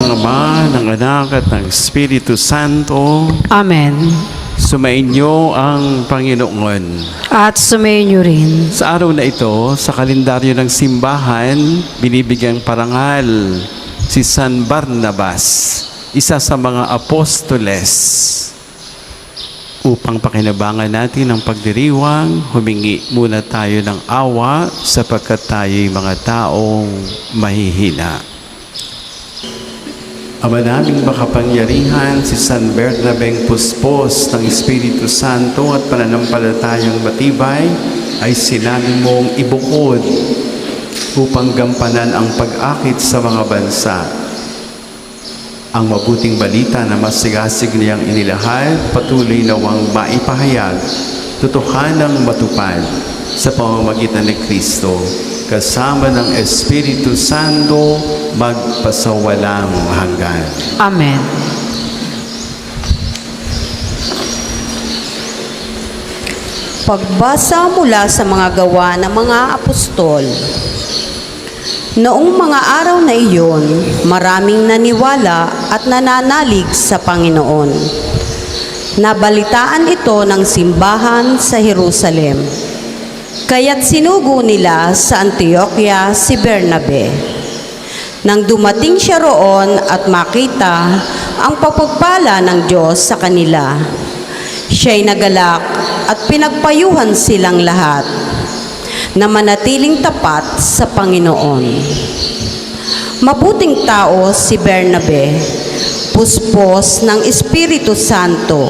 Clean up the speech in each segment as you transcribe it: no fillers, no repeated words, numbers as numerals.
Ama, ng Anak at ng Espiritu Santo. Amen. Sumainyo ang Panginoon. At sumainyo rin. Sa araw na ito, sa kalendaryo ng simbahan, binibigyang parangal si San Barnabas, isa sa mga apostoles. Upang pakinabangan natin ang pagdiriwang, humingi muna tayo ng awa sapagkat tayo'y mga taong mahihina. Ama naming makapangyarihan, si San Bernabeng Puspos ng Espiritu Santo at pananampalatayang matibay ay sinabi mong ibukod upang gampanan ang pag-akit sa mga bansa. Ang mabuting balita na masigasig niyang inilahad, patuloy nawang maipahayag, totohanang matupad sa pamamagitan ni Kristo, kasama ng Espiritu Santo, magpasawalang hanggan. Amen. Pagbasa mula sa mga gawa ng mga apostol. Noong mga araw na iyon, maraming naniwala at nananalig sa Panginoon. Nabalitaan ito ng simbahan sa Jerusalem. Kaya't sinugo nila sa Antioquia si Bernabe. Nang dumating siya roon at makita ang pagpapala ng Diyos sa kanila, siya'y nagalak at pinagpayuhan silang lahat na manatiling tapat sa Panginoon. Mabuting tao si Bernabe, puspos ng Espiritu Santo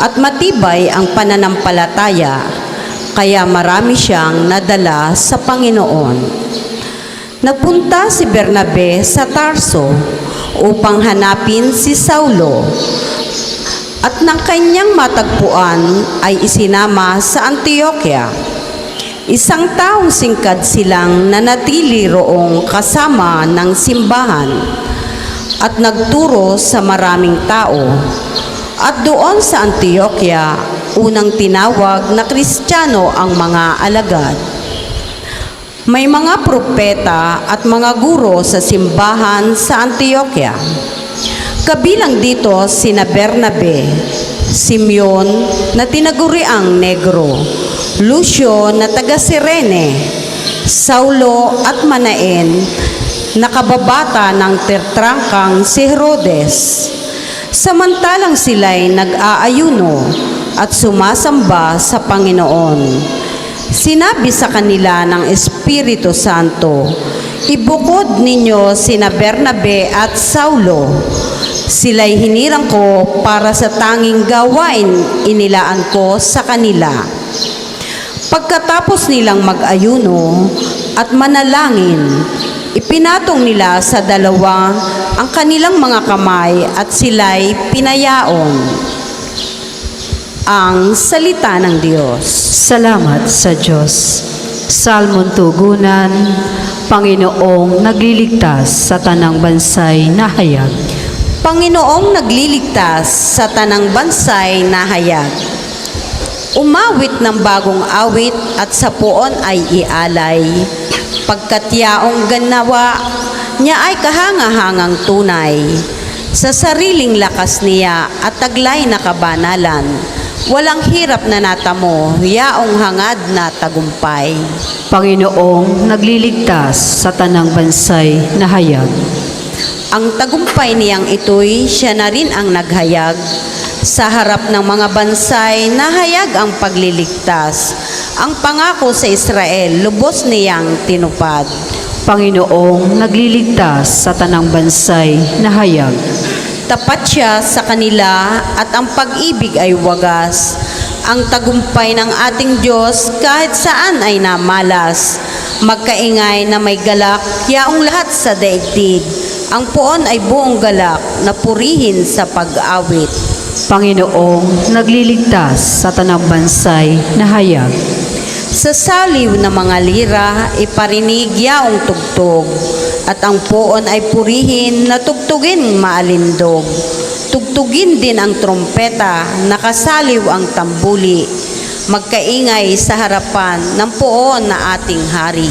at matibay ang pananampalataya, kaya marami siyang nadala sa Panginoon. Nagpunta si Bernabe sa Tarso upang hanapin si Saulo, at nang kanyang matagpuan ay isinama sa Antioquia. Isang taong singkad silang nanatili roong kasama ng simbahan at nagturo sa maraming tao. At doon sa Antioquia, unang tinawag na Kristiyano ang mga alagad. May mga propeta at mga guro sa simbahan sa Antioquia. Kabilang dito sina Bernabe, Simeon na tinaguriang Negro, Lucio na taga Cirene, Saulo at Manaen na kababata ng tertrangkang si Herodes. Samantalang sila'y nag-aayuno at sumasamba sa Panginoon. Sinabi sa kanila ng Espiritu Santo, ibukod ninyo sina Bernabe at Saulo. Sila'y hinirang ko para sa tanging gawain inilaan ko sa kanila. Pagkatapos nilang mag-ayuno at manalangin, ipinatong nila sa dalawa ang kanilang mga kamay at sila'y pinayaon. Ang salita ng Diyos. Salamat sa Diyos. Salmon tugunan, Panginoong nagliligtas sa tanang bansay na hayag. Panginoong nagliligtas sa tanang bansay na hayag. Umawit ng bagong awit at sa puon ay ialay. Pagkat yaong ganawa niya ay kahangahangang tunay. Sa sariling lakas niya at taglay na kabanalan, walang hirap na natamo, yaong hangad na tagumpay. Panginoong nagliligtas sa tanang bansay na hayag. Ang tagumpay niyang ito'y siya na rin ang naghayag. Sa harap ng mga bansay, nahayag ang pagliligtas. Ang pangako sa Israel, lubos niyang tinupad. Panginoong nagliligtas sa tanang bansay na hayag. Tapat siya sa kanila at ang pag-ibig ay wagas. Ang tagumpay ng ating Diyos kahit saan ay namalas. Magkaingay na may galak, yaong lahat sa daigdig. Ang puon ay buong galak na purihin sa pag-awit. Panginoong nagliligtas sa tanang bansay na hayag. Sa saliw na mga lira, iparinig yaong tugtog, at ang puon ay purihin na tugtugin maalindog. Tugtugin din ang trompeta, nakasaliw ang tambuli. Magkaingay sa harapan ng puon na ating hari.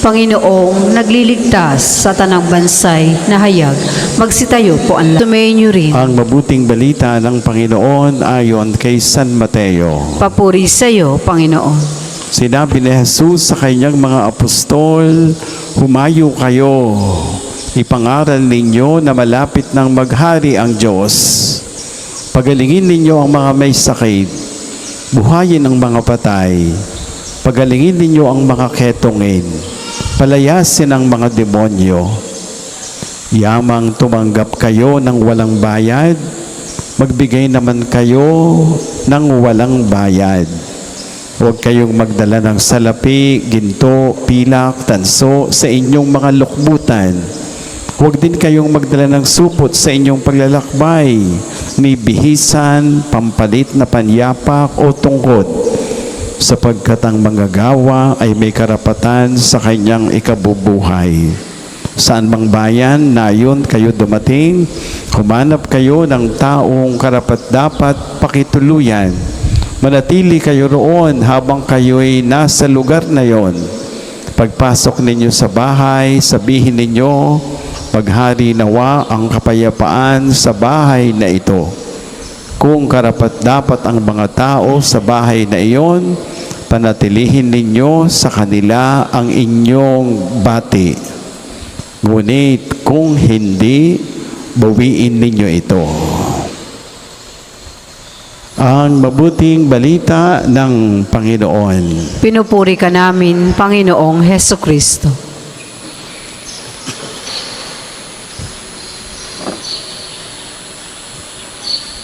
Panginoong nagliligtas sa tanang bansay na hayag, magsitayo po ang lahat. Sumayin niyo rin. Ang mabuting balita ng Panginoon ayon kay San Mateo. Papuri sa iyo, Panginoon. Sinabi ni Jesus sa kanyang mga apostol, "Humayo kayo, ipangaral ninyo na malapit ng maghari ang Diyos. Pagalingin ninyo ang mga may sakit, buhayin ang mga patay, pagalingin ninyo ang mga ketongin, palayasin ang mga demonyo. Yamang tumanggap kayo ng walang bayad, magbigay naman kayo ng walang bayad. Huwag kayong magdala ng salapi, ginto, pilak, tanso sa inyong mga lukbutan. Huwag din kayong magdala ng supot sa inyong paglalakbay, ni bihisan, pampalit na panyapak o tungkod, sapagkat ang manggagawa ay may karapatan sa kanyang ikabubuhay. Saan mang bayan na yun kayo dumating, humanap kayo ng taong karapat-dapat pakituluyan. Manatili kayo roon habang kayo'y nasa lugar na yon. Pagpasok ninyo sa bahay, sabihin ninyo, maghari nawa ang kapayapaan sa bahay na ito. Kung karapat-dapat ang mga tao sa bahay na iyon, panatilihin ninyo sa kanila ang inyong bati. Ngunit kung hindi, bawiin ninyo ito." Ang mabuting balita ng Panginoon. Pinupuri ka namin, Panginoong Heso Kristo.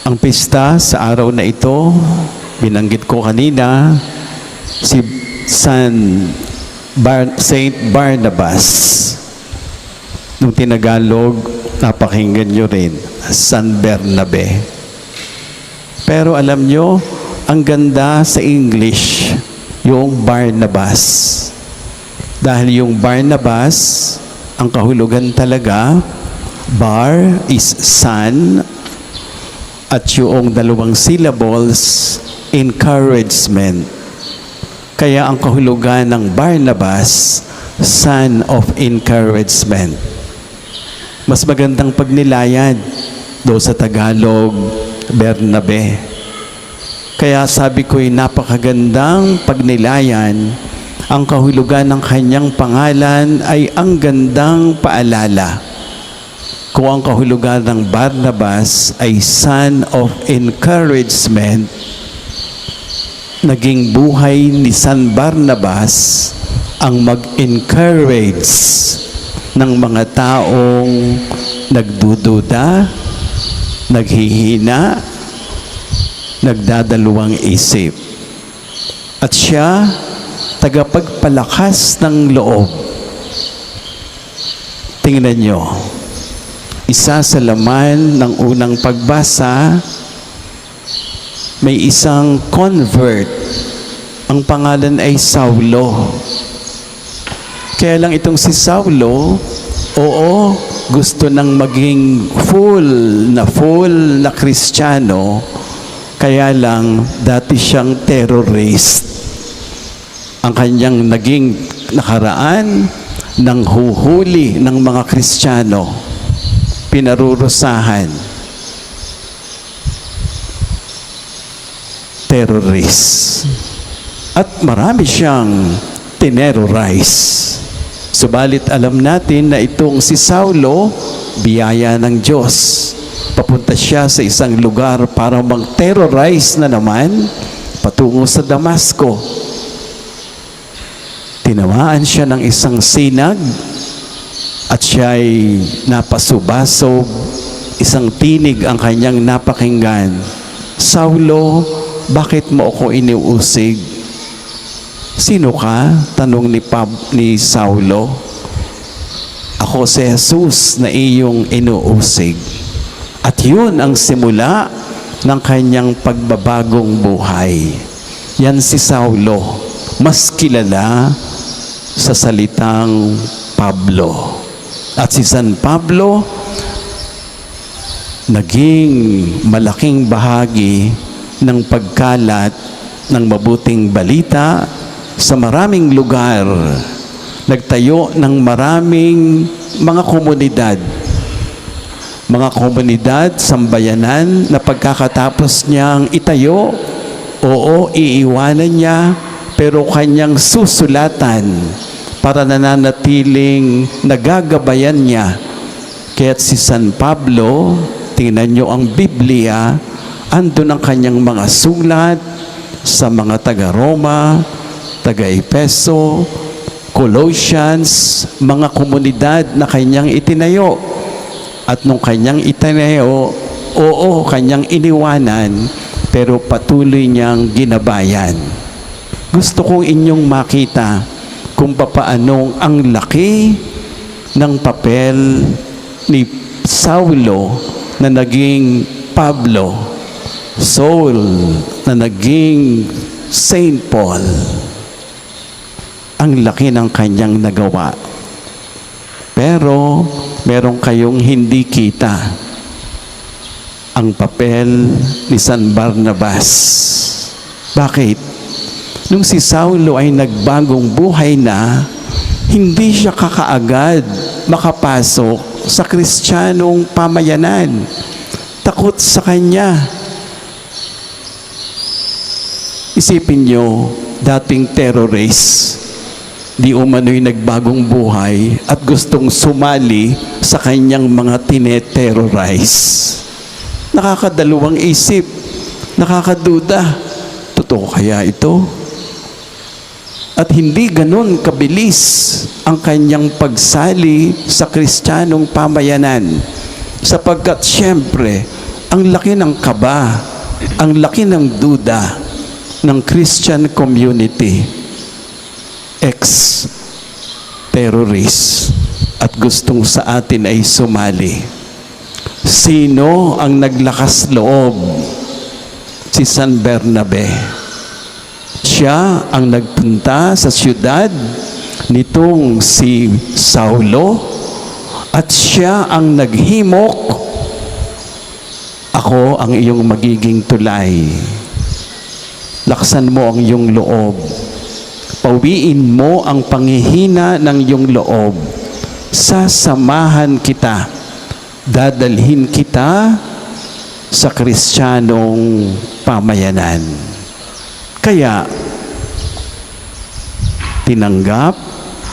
Ang pista sa araw na ito, binanggit ko kanina, si Saint Barnabas. Nung tinagalog, napakinggan nyo rin, San Bernabe. Pero alam nyo, ang ganda sa English, yung Barnabas. Dahil yung Barnabas, ang kahulugan talaga, bar is son, at yung dalawang syllables, encouragement. Kaya ang kahulugan ng Barnabas, son of encouragement. Mas magandang pagnilayad do sa Tagalog, Bernabe. Kaya sabi ko'y napakagandang pagnilayan. Ang kahulugan ng kanyang pangalan ay ang gandang paalala. Kung ang kahulugan ng Barnabas ay son of encouragement, naging buhay ni San Barnabas ang mag-encourage ng mga taong nagdududa, naghihina, nagdadalawang isip. At siya, tagapagpalakas ng loob. Tingnan nyo, isa sa laman ng unang pagbasa, may isang convert. Ang pangalan ay Saulo. Kaya lang itong si Saulo, oo, gusto nang maging full na Kristiyano, kaya lang dati siyang terrorist. Ang kanyang naging nakaraan ng huhuli ng mga Kristiyano, pinarurusahan, terrorist. At marami siyang tinerrorize. Subalit alam natin na itong si Saulo, biyaya ng Diyos. Papunta siya sa isang lugar para mag-terrorize na naman patungo sa Damasco. Tinamaan siya ng isang sinag at siya'y napasubasog. Isang tinig ang kanyang napakinggan. "Saulo, bakit mo ako iniusig?" "Sino ka?" tanong ni Saulo. "Ako si Jesus na iyong inuusig." At yun ang simula ng kanyang pagbabagong buhay. Yan si Saulo, mas kilala sa salitang Pablo. At si San Pablo, naging malaking bahagi ng pagkalat ng mabuting balita sa maraming lugar nagtayo ng maraming mga komunidad. Mga komunidad, sambayanan na pagkakatapos niyang itayo, oo, iiwanan niya, pero kanyang susulatan para nananatiling nagagabayan niya. Kaya't si San Pablo, tingnan niyo ang Biblia, andun ang kanyang mga sulat sa mga taga-Roma, taga-Efeso, Colossians, mga komunidad na kanyang itinayo. At nung kanyang itinayo, oo, kanyang iniwanan, pero patuloy niyang ginabayan. Gusto kong inyong makita kung papaanong ang laki ng papel ni Saulo na naging Pablo, Saul na naging Saint Paul. Ang laki ng kanyang nagawa. Pero meron kayong hindi kita, ang papel ni San Barnabas. Bakit? Nung si Saulo ay nagbagong buhay na, hindi siya kakaagad makapasok sa Kristiyanong pamayanan. Takot sa kanya. Isipin niyo, dating terrorist, di umano'y nagbagong buhay at gustong sumali sa kanyang mga tineterrorize. Nakakadalawang isip, nakakaduda, totoo kaya ito? At hindi ganun kabilis ang kanyang pagsali sa Kristiyanong pamayanan, sapagkat siyempre, ang laki ng kaba, ang laki ng duda ng Christian community, ex-terrorist, at gustong sa atin ay sumali. Sino ang naglakas loob? Si San Bernabe. Siya ang nagpunta sa siyudad nitong si Saulo at siya ang naghimok, ako ang iyong magiging tulay. Laksan mo ang iyong loob. Pawiin mo ang panghihina ng iyong loob. Sasamahan kita. Dadalhin kita sa Kristiyanong pamayanan. Kaya, tinanggap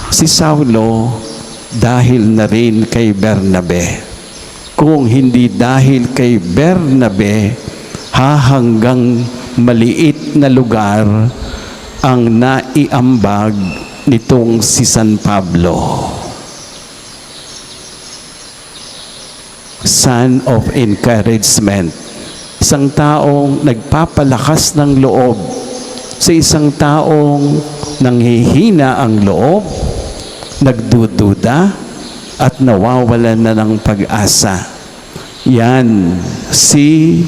si Saulo dahil na rin kay Bernabe. Kung hindi dahil kay Bernabe, hanggang maliit na lugar ang naiambag nitong si San Pablo. Son of encouragement. Isang taong nagpapalakas ng loob sa isang taong nanghihina ang loob, nagdududa, at nawawalan na ng pag-asa. Yan si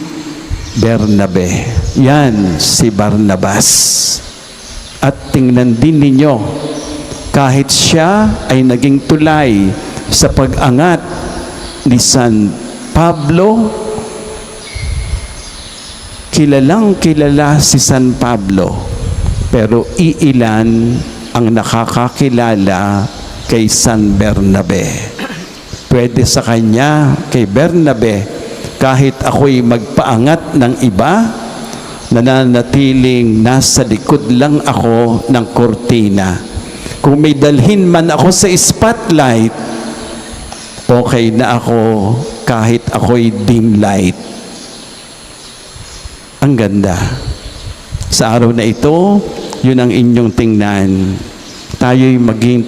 Bernabe. Yan si Barnabas. At tingnan din ninyo, kahit siya ay naging tulay sa pag-angat ni San Pablo, kilalang kilala si San Pablo, pero iilan ang nakakakilala kay San Bernabe. Pwede sa kanya, kay Bernabe, kahit ako'y magpaangat ng iba, nananatiling nasa likod lang ako ng kortina. Kung may dalhin man ako sa spotlight, okay na ako kahit ako'y dim light. Ang ganda. Sa araw na ito, yun ang inyong tingnan. Tayo'y maging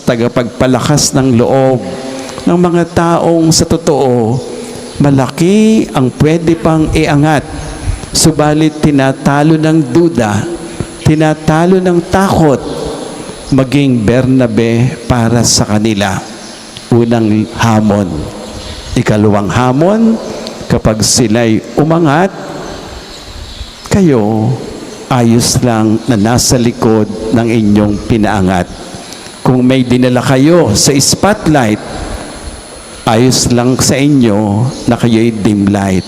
tagapagpalakas ng loob ng mga taong sa totoo, malaki ang pwede pang iangat. Subalit tinatalo ng duda, tinatalo ng takot, maging Bernabe para sa kanila. Unang hamon. Ikalawang hamon, kapag sila'y umangat, kayo ayos lang na nasa likod ng inyong pinaangat. Kung may dinala kayo sa spotlight, ayos lang sa inyo na kayo'y dim light.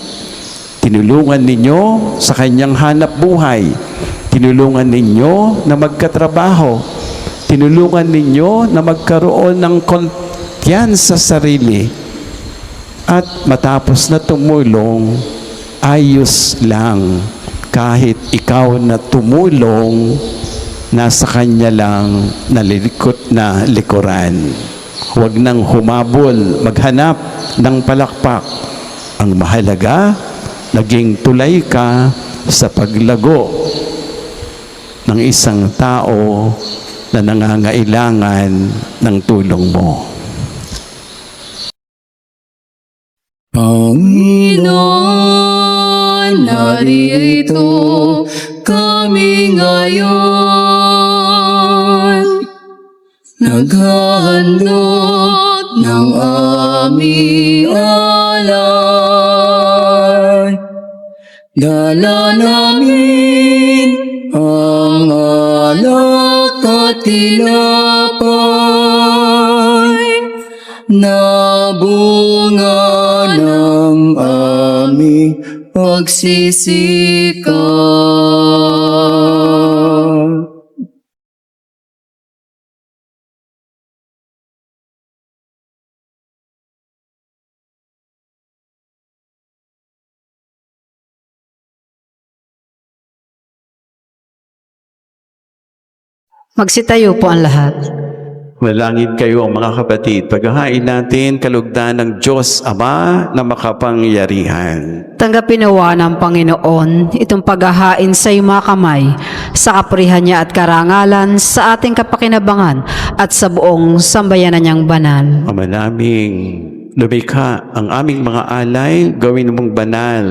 Tinulungan ninyo sa kanyang hanap buhay. Tinulungan ninyo na magkatrabaho. Tinulungan ninyo na magkaroon ng kumpiyansa sa sarili. At matapos na tumulong, ayos lang. Kahit ikaw na tumulong, nasa kanya lang nalilikot na likuran. Huwag nang humabol, maghanap ng palakpak. Ang mahalaga, naging tulay ka sa paglago ng isang tao na nangangailangan ng tulong mo. Panginoon, narito kami ngayon, naghahandog ng aming alay. Dala namin ang alak at tinapay na bunga ng aming pagsisikap. Magsitayo po ang lahat. Malangin kayo mga kapatid, paghahain natin kalugdan ng Diyos Ama na makapangyarihan. Tanggapin nawa ng Panginoon itong paghahain sa iyong mga kamay, sa kapurihan niya at karangalan, sa ating kapakinabangan at sa buong sambayanan niyang banal. Ama naming lumikha ang aming mga alay, gawin mong banal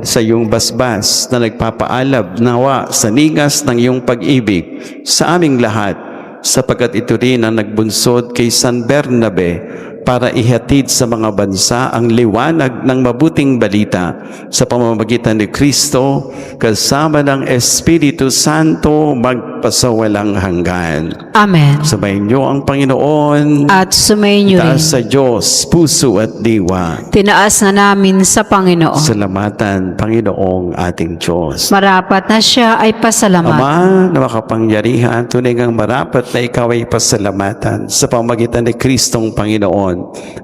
sa iyong basbas na nagpapaalab nawa sa ningas ng iyong pag-ibig sa aming lahat, sapagkat ito rin ang nagbunsod kay San Bernabe para ihatid sa mga bansa ang liwanag ng mabuting balita sa pamamagitan ni Kristo kasama ng Espiritu Santo magpasawalang hanggan. Amen. Sabayin niyo ang Panginoon. At sumayin niyo rin. Itaas sa Diyos, puso at diwa. Tinaas na namin sa Panginoon. Salamatan, Panginoong ating Diyos. Marapat na siya ay pasalamat. Ama na makapangyarihan, tunay ngang marapat na ikaw ay pasalamatan sa pamamagitan ni Kristong Panginoon.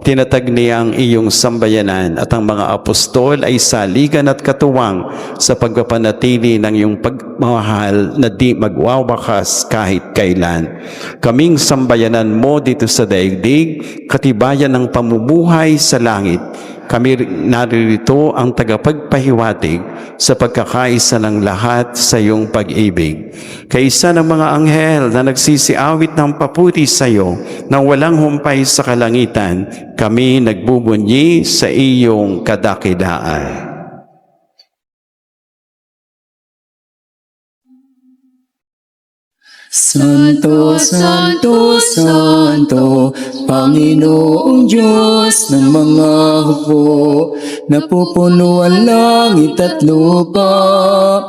Tinatag niya ang iyong sambayanan at ang mga apostol ay saligan at katuwang sa pagpapanatili ng iyong pagmamahal na di magwawakas kahit kailan. Kaming sambayanan mo dito sa daigdig, katibayan ng pamumuhay sa langit. Kami naririto ang tagapagpahiwatig sa pagkakaisa ng lahat sa iyong pag-ibig. Kaisa ng mga anghel na nagsisiawit ng papuri sa iyo nang walang humpay sa kalangitan, kami nagbubunyi sa iyong kadakilaan. Santo, Santo, Santo, Panginoong Diyos ng mga hukbo, napupuno ang langit at lupa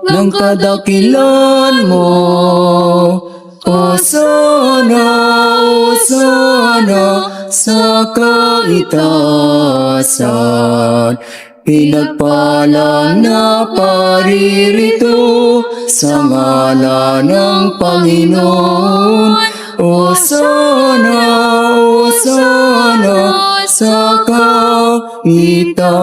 ng kadakilan mo. Osana, Osana sa kaitaasan. Pinagpala na paririto sa ngalan ng Panginoon. Osana, Osana sa kaitaasan.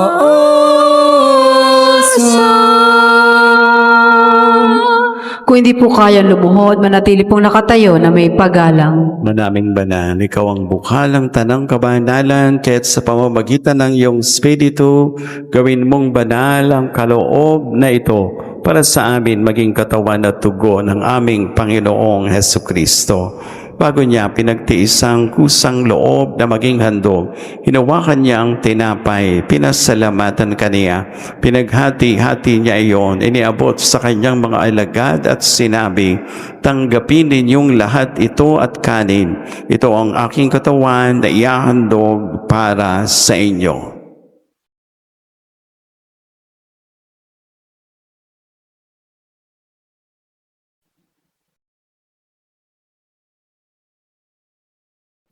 Kung hindi po kayang lumuhod, manatili pong nakatayo na may paggalang. Manaming banal, ikaw ang bukhalang tanang kabanalan, kaya't sa pamamagitan ng iyong Espiritu, gawin mong banal ang kaloob na ito para sa amin maging katawan at tugo ng aming Panginoong Hesukristo. Bago niya pinagtiis ang kusang loob na maging handog, hinawakan niya ang tinapay, pinasalamatan kaniya, pinaghati-hati niya iyon, iniabot sa kanyang mga alagad at sinabi, tanggapin ninyong lahat ito at kanin. Ito ang aking katawan na ihahandog para sa inyo.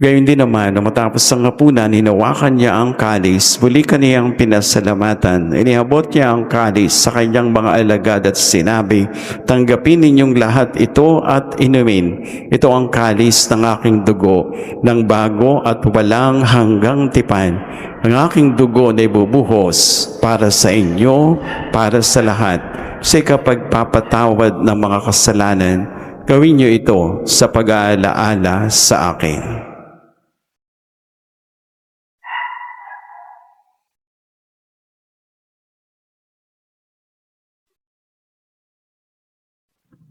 Gayon din naman, nang matapos ang hapunan, hinawakan niya ang kalis, muli kaniyang pinasalamatan. Inihabot niya ang kalis sa kanyang mga alagad at sinabi, "Tanggapin ninyong lahat ito at inumin. Ito ang kalis ng aking dugo, ng bago at walang hanggang tipan. Ang aking dugo na ibubuhos para sa inyo, para sa lahat, sa ikapagpapatawad ng mga kasalanan. Gawin niyo ito sa pag-aalaala sa akin."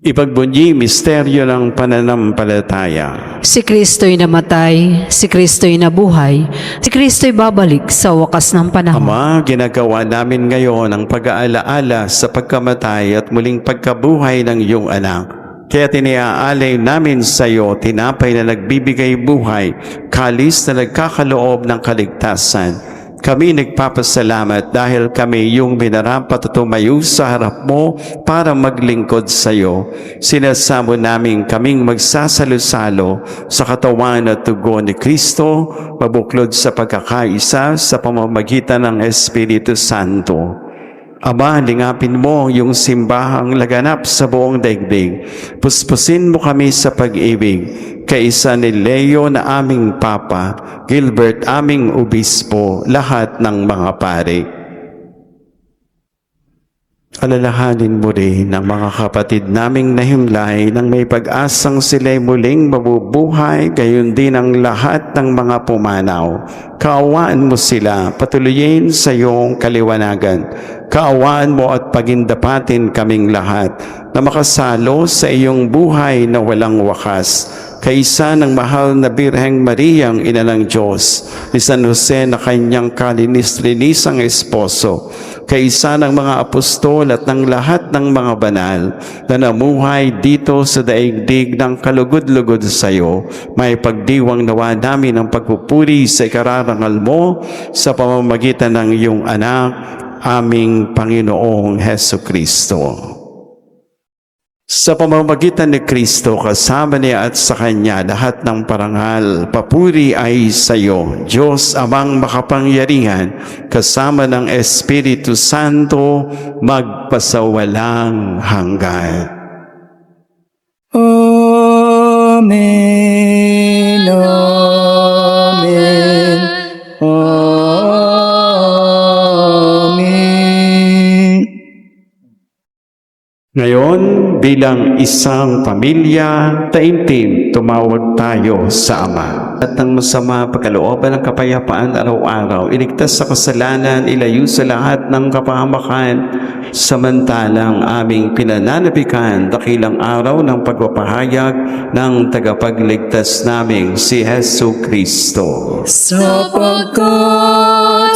Ipagbunyi misteryo ng pananampalataya. Si Kristo'y namatay, si Kristo'y nabuhay, si Kristo'y babalik sa wakas ng panahon. Ama, ginagawa namin ngayon ang pag-aalaala sa pagkamatay at muling pagkabuhay ng iyong anak. Kaya tiniaalay namin sa iyo tinapay na nagbibigay buhay, kalis na nagkakaloob ng kaligtasan. Kami nagpapasalamat dahil kami iyong minarapat at tumayo sa harap mo para maglingkod sa iyo. Sinasamo namin kaming magsasalo-salo sa katawan at dugo ni Kristo, mabuklod sa pagkakaisa sa pamamagitan ng Espiritu Santo. Ama, lingapin mo ang iyong simbahang laganap sa buong daigdig. Puspusin mo kami sa pag-ibig. Kaisa ni Leo na aming Papa, Gilbert aming Obispo, lahat ng mga pari. Alalahanin mo rin ang mga kapatid naming nahimlay nang may pag-asang sila'y muling mabubuhay, gayon din ang lahat ng mga pumanaw. Kaawaan mo sila, patuloyin sa iyong kaliwanagan. Kaawaan mo at pagindapatin kaming lahat na makasalo sa iyong buhay na walang wakas. Kaisa ng mahal na Birheng Mariang Ina ng Diyos, ni San Jose na kanyang kalinis-linisang esposo, kaisa ng mga apostol at ng lahat ng mga banal na namuhay dito sa daigdig ng kalugod-lugod sa iyo, may pagdiwang nawa namin ang pagpupuri sa ikararangal mo sa pamamagitan ng iyong anak, aming Panginoong Hesukristo. Sa pamamagitan ni Kristo, kasama niya at sa Kanya, lahat ng parangal, papuri ay sa iyo, Diyos Amang makapangyarihan, kasama ng Espiritu Santo, magpasawalang hanggan. Amen. Amen. Amen. Ngayon, bilang isang pamilya, taimtim, tumawag tayo sa Ama. At ng masama, pagkalooban ng kapayapaan araw-araw, iligtas sa kasalanan, ilayo sa lahat ng kapahamakan, samantalang aming pinananabikan, dakilang araw ng pagpapahayag ng tagapagligtas naming si Hesu Kristo. Sapagkat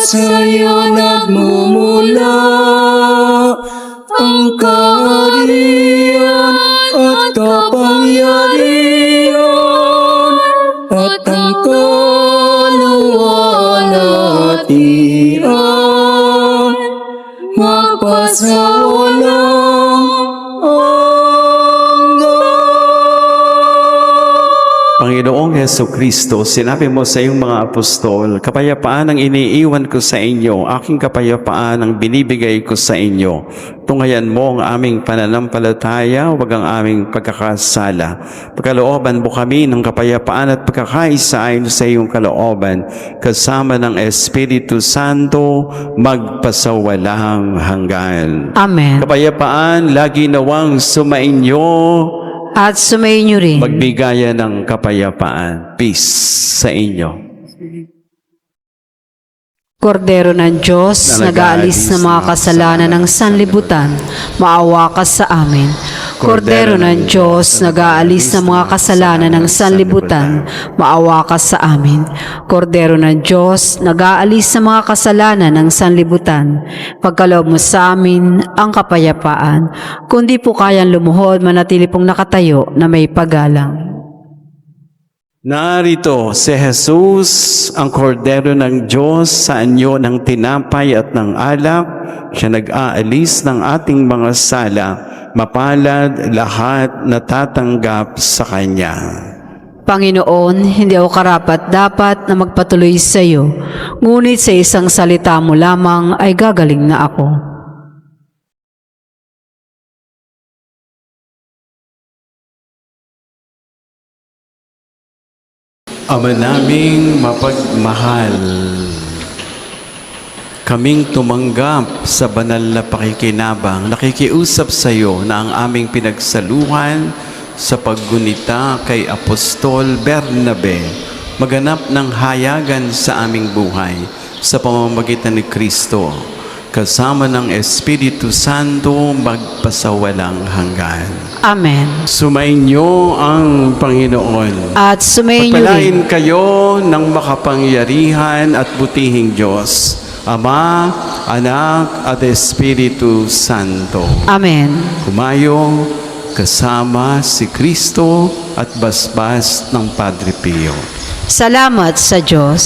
sa'yo nagmumula ang kaharian at kapangyarihan at ang kaluwalhatian magpasawalang hanggan. Panginoong Hesu Kristo, sinabi mo sa iyong mga apostol, kapayapaan ang iniiwan ko sa inyo, aking kapayapaan ang binibigay ko sa inyo. Tungayan mo ang aming pananampalataya, huwag ang aming pagkakasala. Pagkalooban mo kami ng kapayapaan at pagkakaisa ayon sa iyong kalooban, kasama ng Espiritu Santo, magpasawalang hanggan. Amen. Kapayapaan, lagi nawang sumainyo, At sumayin niyo rin. magbigayan ng kapayapaan. Peace sa inyo. Kordero ng Diyos, nag-aalis ng mga kasalanan ng sanlibutan, maawa ka sa amin. Kordero ng Diyos, nag-aalis ng mga kasalanan ng sanlibutan, maawa ka sa amin. Kordero ng Diyos, nag-aalis ng mga kasalanan ng sanlibutan, pagkaloob mo sa amin ang kapayapaan. Kung di po kayang lumuhod, manatili pong nakatayo na may paggalang. Narito si Jesus, ang kordero ng Diyos, sa anyo ng tinapay at ng alak. Siya nag-aalis ng ating mga sala, mapalad lahat na tatanggap sa Kanya. Panginoon, hindi ako karapat-dapat na magpatuloy sa iyo, ngunit sa isang salita mo lamang ay gagaling na ako. Ama naming mapagmahal, kaming tumanggap sa banal na pakikinabang, nakikiusap sa iyo na ang aming pinagsaluhan sa paggunita kay Apostol Bernabe maganap ng hayagan sa aming buhay sa pamamagitan ni Kristo, kasama ng Espiritu Santo magpasawalang hanggan. Amen. Sumainyo ang Panginoon. At sumayin niyo rin. Pagpalain kayo ng makapangyarihan at butihing Diyos, Ama, Anak at Espiritu Santo. Amen. Kumayo kasama si Kristo at basbas ng Padre Pio. Salamat sa Diyos.